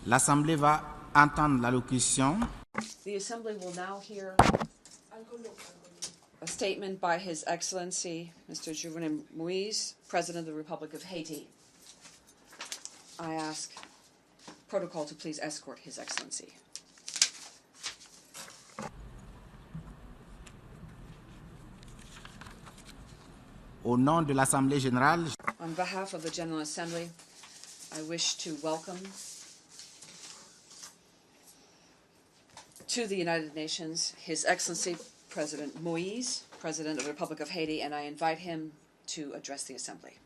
L'Assemblée va entendre l'allocution The Assembly will now hear a statement by His Excellency, Mr. Jovenel Moïse, President of the Republic of Haiti. I ask protocol to please escort His Excellency. au nom de l'Assemblée générale. On behalf of the General Assembly, I wish to welcome to the United Nations His Excellency President Moïse, President of the Republic of Haiti, and I invite him to address the Assembly.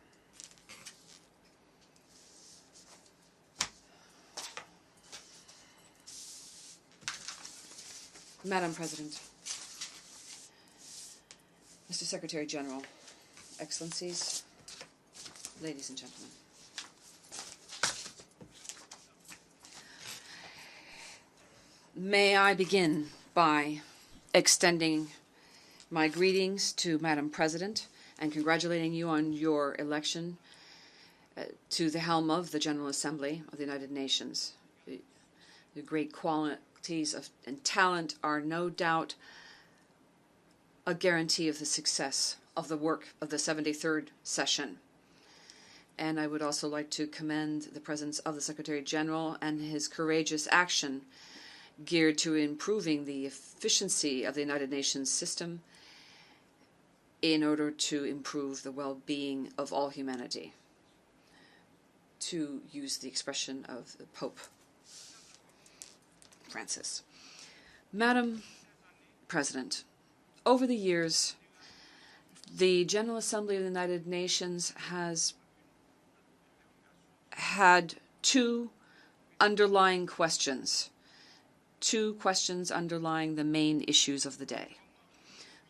Madam President, Mr. Secretary General, Excellencies, ladies and gentlemen. May I begin by extending my greetings to Madam President and congratulating you on your election to the helm of the General Assembly of the United Nations. The great qualities and talent are no doubt a guarantee of the success of the work of the 73rd session. And I would also like to commend the presence of the Secretary General and his courageous action geared to improving the efficiency of the United Nations system in order to improve the well-being of all humanity, to use the expression of the Pope Francis. Madam President, over the years, the General Assembly of the United Nations has had two underlying questions underlying the main issues of the day.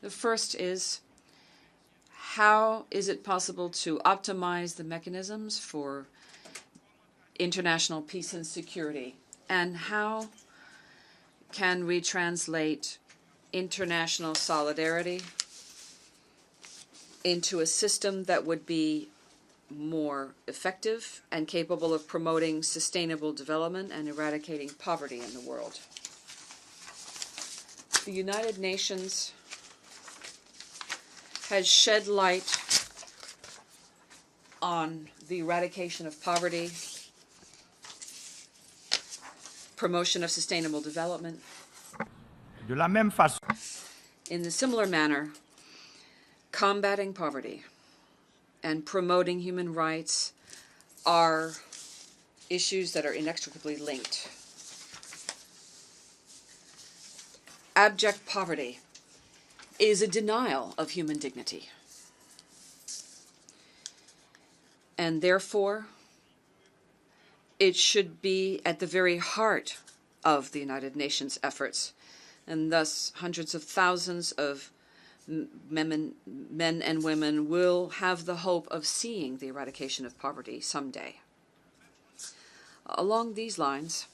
The first is, how is it possible to optimize the mechanisms for international peace and security? And how can we translate international solidarity into a system that would be more effective and capable of promoting sustainable development and eradicating poverty in the world? The United Nations has shed light on the eradication of poverty, promotion of sustainable development. De la même façon. In a similar manner, combating poverty and promoting human rights are issues that are inextricably linked. Abject poverty is a denial of human dignity. And therefore, it should be at the very heart of the United Nations efforts, and thus hundreds of thousands of men and women will have the hope of seeing the eradication of poverty someday. Along these lines,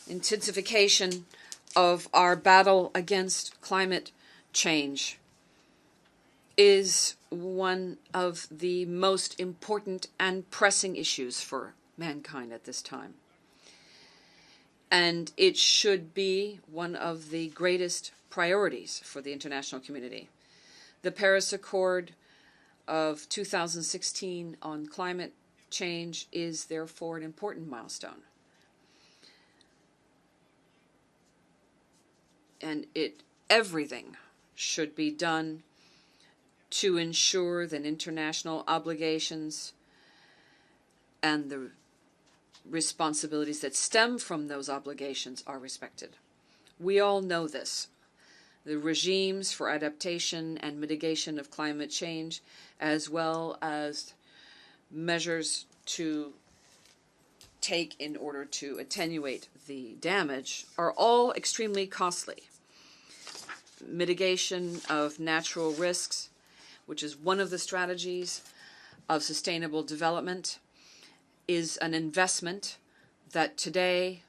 intensification of our battle against climate change is one of the most important and pressing issues for mankind at this time. And it should be one of the greatest priorities for the international community. The Paris Accord of 2016 on climate change is therefore an important milestone. And everything should be done to ensure that international obligations and the responsibilities that stem from those obligations are respected. We all know this. The regimes for adaptation and mitigation of climate change, as well as measures to take in order to attenuate the damage, are all extremely costly. Mitigation of natural risks, which is one of the strategies of sustainable development, is an investment that today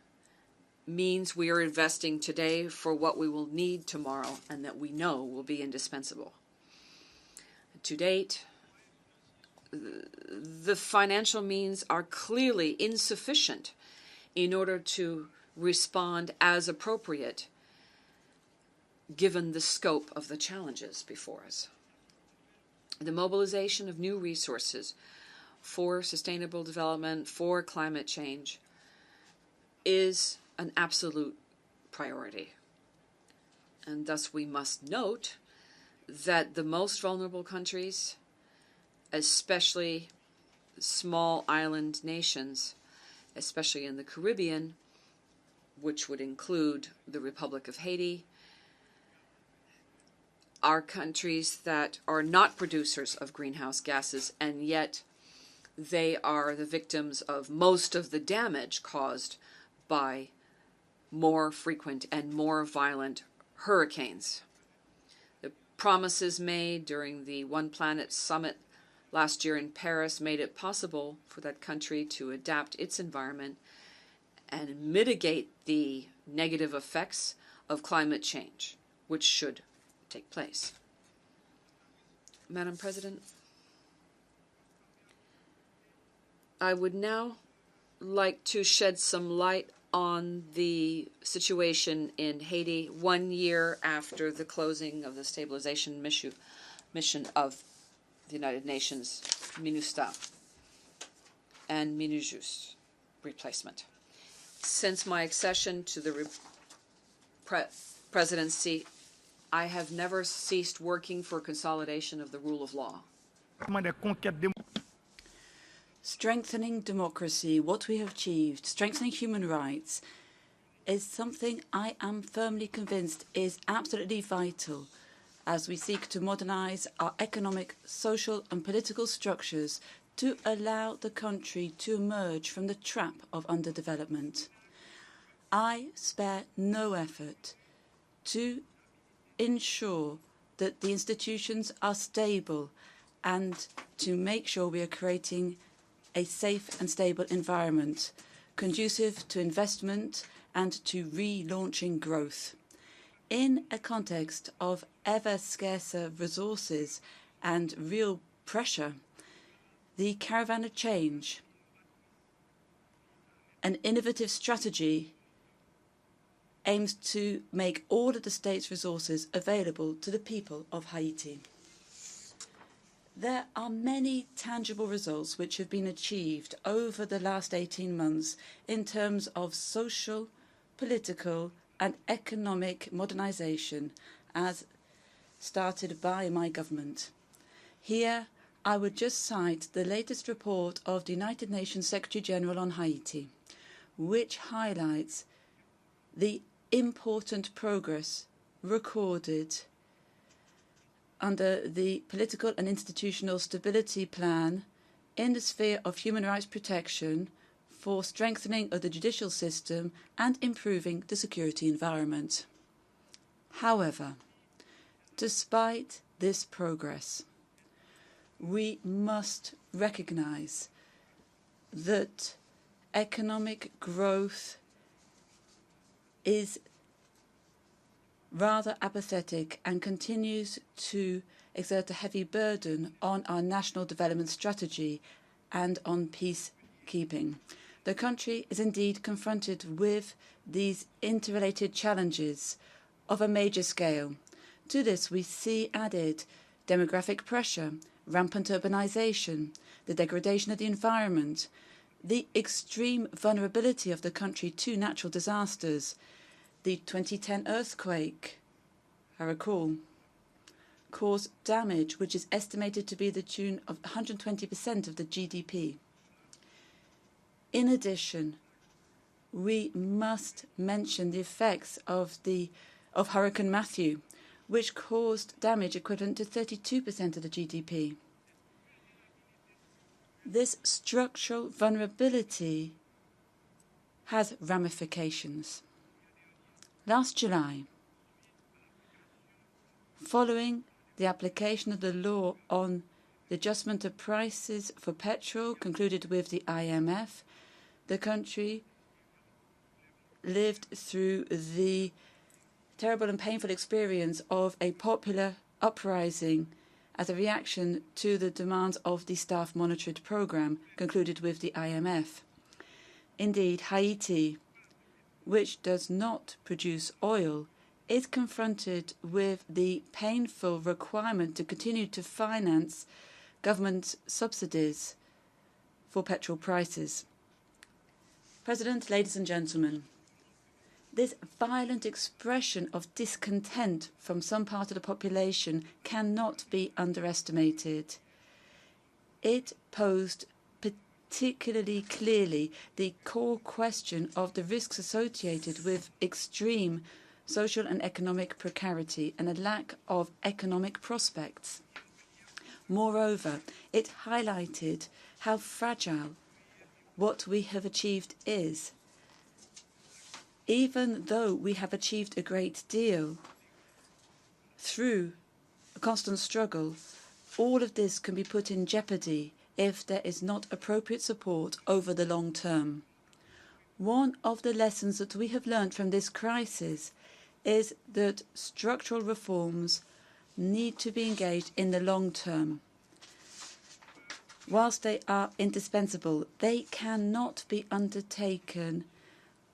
means we are investing today for what we will need tomorrow and that we know will be indispensable. To date, the financial means are clearly insufficient in order to respond as appropriate given the scope of the challenges before us. The mobilization of new resources for sustainable development, for climate change, is an absolute priority. And thus we must note that the most vulnerable countries, especially small island nations, especially in the Caribbean, which would include the Republic of Haiti, are countries that are not producers of greenhouse gases, and yet they are the victims of most of the damage caused by more frequent and more violent hurricanes. The promises made during the One Planet Summit last year in Paris made it possible for that country to adapt its environment and mitigate the negative effects of climate change, which should take place. Madam President, I would now like to shed some light on the situation in Haiti 1 year after the closing of the stabilization mission of the United Nations, MINUSTAH, and MINUJUST replacement. Since my accession to the presidency, I have never ceased working for consolidation of the rule of law. Strengthening democracy, what we have achieved, strengthening human rights, is something I am firmly convinced is absolutely vital as we seek to modernize our economic, social and political structures to allow the country to emerge from the trap of underdevelopment. I spare no effort to ensure that the institutions are stable and to make sure we are creating a safe and stable environment conducive to investment and to relaunching growth. In a context of ever scarcer resources and real pressure, the Caravan of Change, an innovative strategy, aims to make all of the state's resources available to the people of Haiti. There are many tangible results which have been achieved over the last 18 months in terms of social, political and economic modernization as started by my government. Here, I would just cite the latest report of the United Nations Secretary General on Haiti, which highlights the important progress recorded under the political and institutional stability plan in the sphere of human rights protection for strengthening of the judicial system and improving the security environment. However, despite this progress, we must recognize that economic growth is rather apathetic and continues to exert a heavy burden on our national development strategy and on peacekeeping. The country is indeed confronted with these interrelated challenges of a major scale. To this we see added demographic pressure, rampant urbanization, the degradation of the environment, the extreme vulnerability of the country to natural disasters. The 2010 earthquake, I recall, caused damage which is estimated to be the tune of 120% of the GDP. In addition, we must mention the effects of Hurricane Matthew, which caused damage equivalent to 32% of the GDP. This structural vulnerability has ramifications. Last July, following the application of the law on the adjustment of prices for petrol concluded with the IMF, the country lived through the terrible and painful experience of a popular uprising as a reaction to the demands of the staff monitored program concluded with the IMF. Indeed, Haiti, which does not produce oil, is confronted with the painful requirement to continue to finance government subsidies for petrol prices. President, ladies and gentlemen, this violent expression of discontent from some part of the population cannot be underestimated. It posed particularly clearly the core question of the risks associated with extreme social and economic precarity and a lack of economic prospects. Moreover, it highlighted how fragile what we have achieved is. Even though we have achieved a great deal through a constant struggle, all of this can be put in jeopardy if there is not appropriate support over the long term. One of the lessons that we have learned from this crisis is that structural reforms need to be engaged in the long term. Whilst they are indispensable, they cannot be undertaken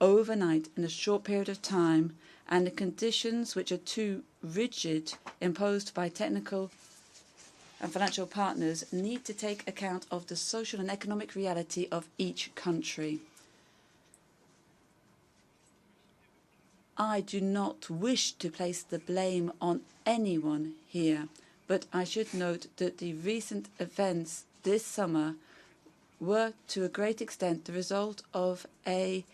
overnight in a short period of time and in conditions which are too rigid, imposed by technical and financial partners, need to take account of the social and economic reality of each country. I do not wish to place the blame on anyone here, but I should note that the recent events this summer were to a great extent the result of a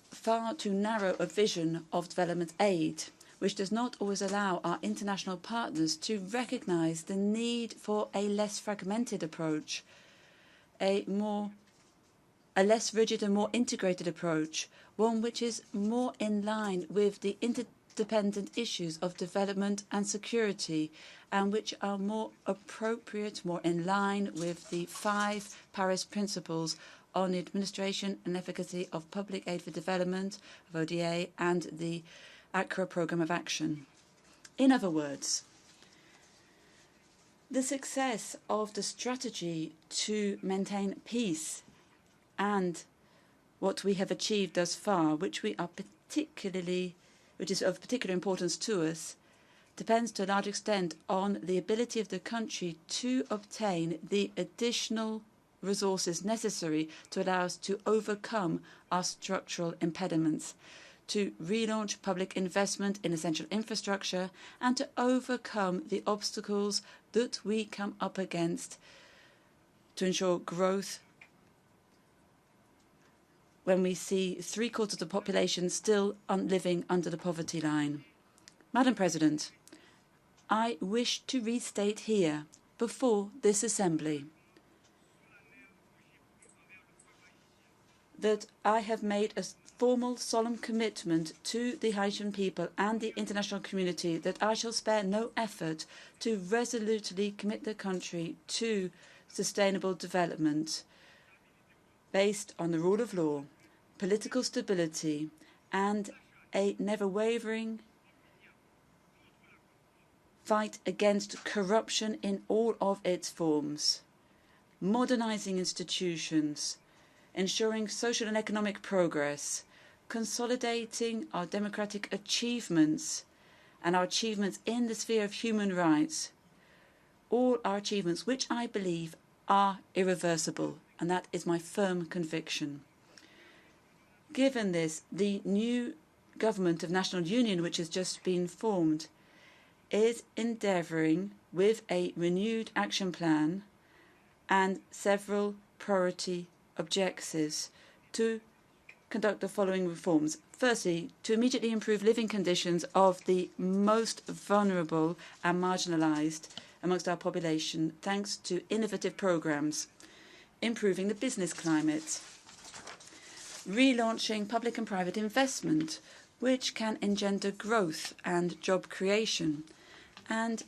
far too narrow a vision of development aid, which does not always allow our international partners to recognize the need for a less fragmented approach, a less rigid and more integrated approach, one which is more in line with the interdependent issues of development and security, and which are more appropriate, more in line with the 5 Paris principles on the administration and efficacy of public aid for development, of ODA, and the Accra Programme of Action. In other words, the success of the strategy to maintain peace and what we have achieved thus far, which is of particular importance to us, depends to a large extent on the ability of the country to obtain the additional resources necessary to allow us to overcome our structural impediments, to relaunch public investment in essential infrastructure, and to overcome the obstacles that we come up against to ensure growth when we see 3/4 of the population still living under the poverty line. Madam President, I wish to restate here, before this Assembly, that I have made a formal, solemn commitment to the Haitian people and the international community that I shall spare no effort to resolutely commit the country to sustainable development based on the rule of law, political stability, and a never-wavering fight against corruption in all of its forms, modernizing institutions, ensuring social and economic progress, consolidating our democratic achievements and our achievements in the sphere of human rights, all our achievements which I believe are irreversible, and that is my firm conviction. Given this, the new government of national union, which has just been formed, is endeavouring with a renewed action plan and several priority objectives to conduct the following reforms. Firstly, to immediately improve living conditions of the most vulnerable and marginalised amongst our population, thanks to innovative programmes, improving the business climate, relaunching public and private investment, which can engender growth and job creation, and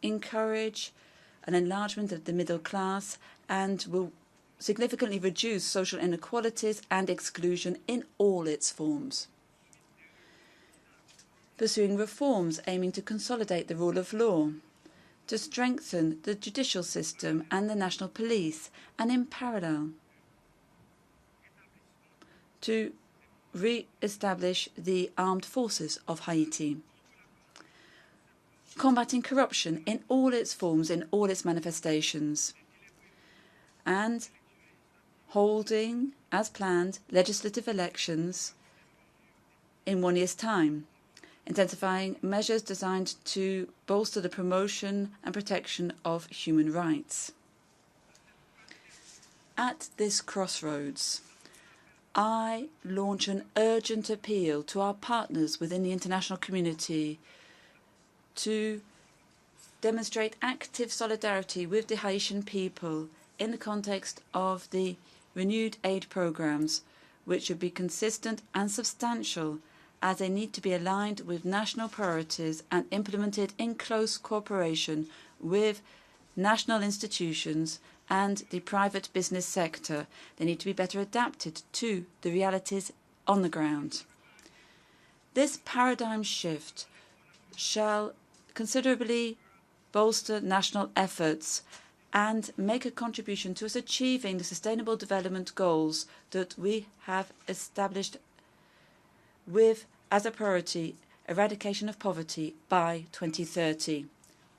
encourage an enlargement of the middle class, and will significantly reduce social inequalities and exclusion in all its forms. Pursuing reforms aiming to consolidate the rule of law, to strengthen the judicial system and the national police, and in parallel, to re-establish the armed forces of Haiti, combating corruption in all its forms, in all its manifestations, and holding, as planned, legislative elections in 1 year's time, intensifying measures designed to bolster the promotion and protection of human rights. At this crossroads, I launch an urgent appeal to our partners within the international community to demonstrate active solidarity with the Haitian people in the context of the renewed aid programs, which should be consistent and substantial, as they need to be aligned with national priorities and implemented in close cooperation with national institutions and the private business sector. They need to be better adapted to the realities on the ground. This paradigm shift shall considerably bolster national efforts and make a contribution to us achieving the sustainable development goals that we have established with, as a priority, eradication of poverty by 2030.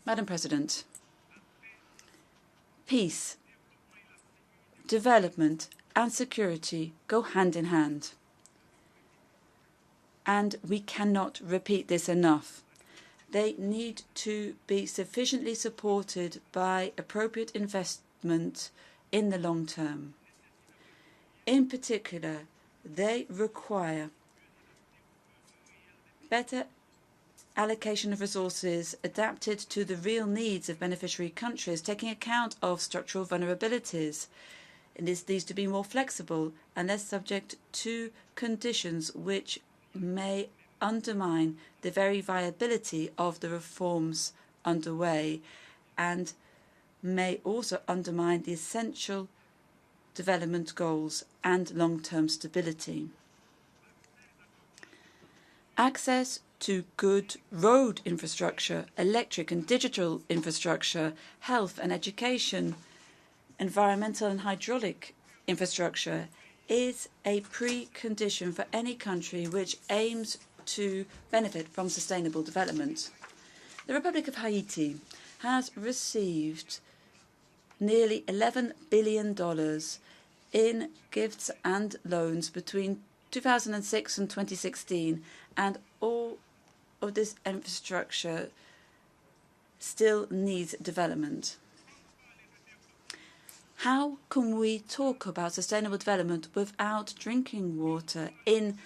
Madam President, peace, development and security go hand in hand. And we cannot repeat this enough. They need to be sufficiently supported by appropriate investment in the long term. In particular, they require better allocation of resources adapted to the real needs of beneficiary countries, taking account of structural vulnerabilities. And this needs to be more flexible and less subject to conditions which may undermine the very viability of the reforms underway and may also undermine the essential development goals and long-term stability. Access to good road infrastructure, electric and digital infrastructure, health and education, environmental and hydraulic infrastructure is a precondition for any country which aims to benefit from sustainable development. The Republic of Haiti has received nearly $11 billion in gifts and loans between 2006 and 2016, and all of this infrastructure still needs development. How can we talk about sustainable development without drinking water in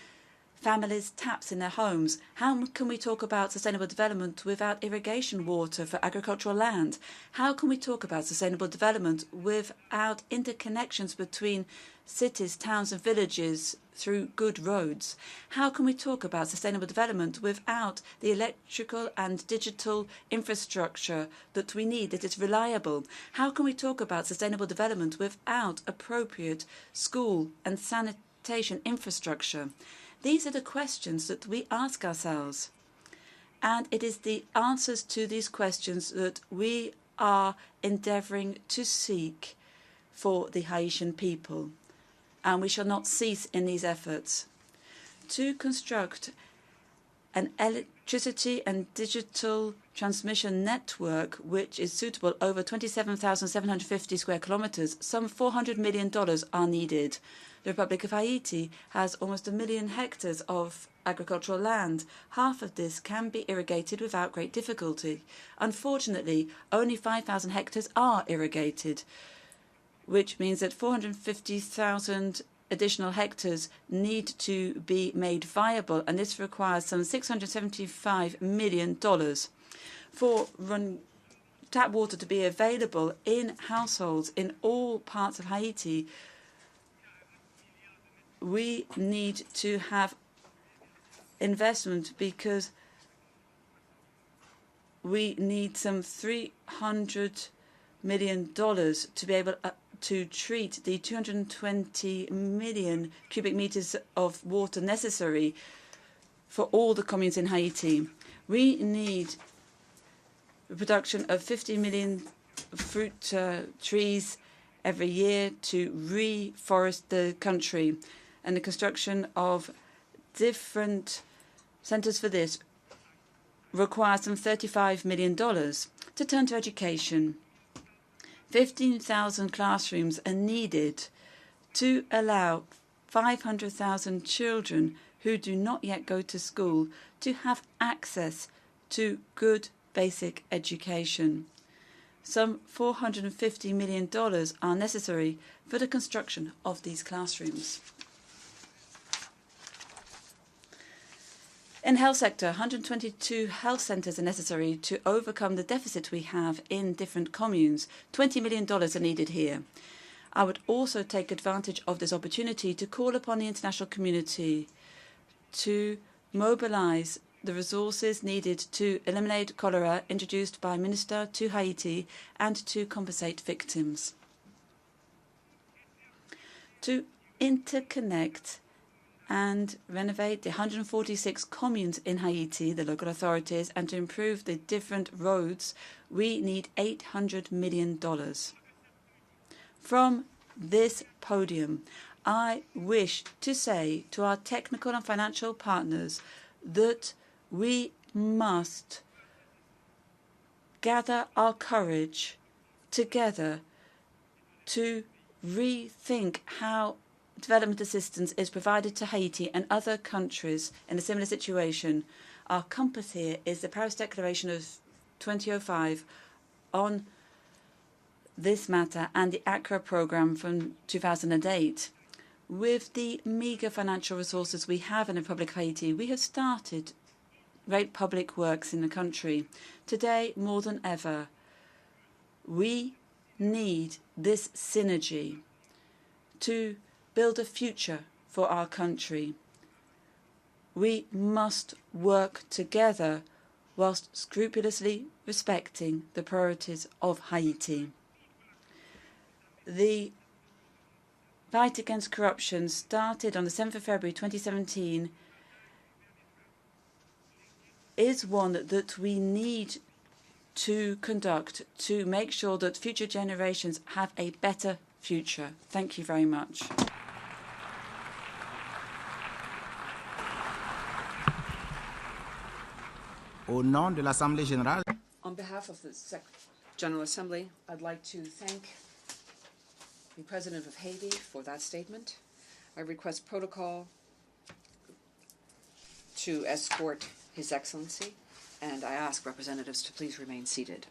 families' taps in their homes? How can we talk about sustainable development without irrigation water for agricultural land? How can we talk about sustainable development without interconnections between cities, towns and villages through good roads? How can we talk about sustainable development without the electrical and digital infrastructure that we need, that is reliable? How can we talk about sustainable development without appropriate school and sanitation infrastructure? These are the questions that we ask ourselves. And it is the answers to these questions that we are endeavouring to seek for the Haitian people. And we shall not cease in these efforts. To construct an electricity and digital transmission network which is suitable over 27,750 square kilometres, some $400 million are needed. The Republic of Haiti has almost 1 million hectares of agricultural land. Half of this can be irrigated without great difficulty. Unfortunately, only 5,000 hectares are irrigated, which means that 450,000 additional hectares need to be made viable, and this requires some $675 million. For tap water to be available in households in all parts of Haiti, we need to have investment because we need some $300 million to be able to treat the 220 million cubic meters of water necessary for all the communes in Haiti. We need the production of 50 million fruit trees every year to reforest the country. and the construction of different centres for this requires some $35 million. To turn to education, 15,000 classrooms are needed to allow 500,000 children who do not yet go to school to have access to good basic education. Some $450 million are necessary for the construction of these classrooms. In the health sector, 122 health centres are necessary to overcome the deficit we have in different communes. $20 million are needed here. I would also take advantage of this opportunity to call upon the international community to mobilise the resources needed to eliminate cholera introduced by Minister to Haiti and to compensate victims. To interconnect and renovate the 146 communes in Haiti, the local authorities, and to improve the different roads, we need $800 million. From this podium, I wish to say to our technical and financial partners that we must gather our courage together to rethink how development assistance is provided to Haiti and other countries in a similar situation. Our compass here is the Paris Declaration of 2005 on this matter and the ACRA program from 2008. With the meagre financial resources we have in the Republic of Haiti, we have started great public works in the country. Today, more than ever, we need this synergy to build a future for our country. We must work together whilst scrupulously respecting the priorities of Haiti. The fight against corruption started on the 7th of February 2017 is one that we need to conduct to make sure that future generations have a better future. Thank you very much. Au nom de l'Assemblée générale, On behalf of the General Assembly, I'd like to thank the President of Haiti for that statement. I request protocol to escort His Excellency, and I ask representatives to please remain seated.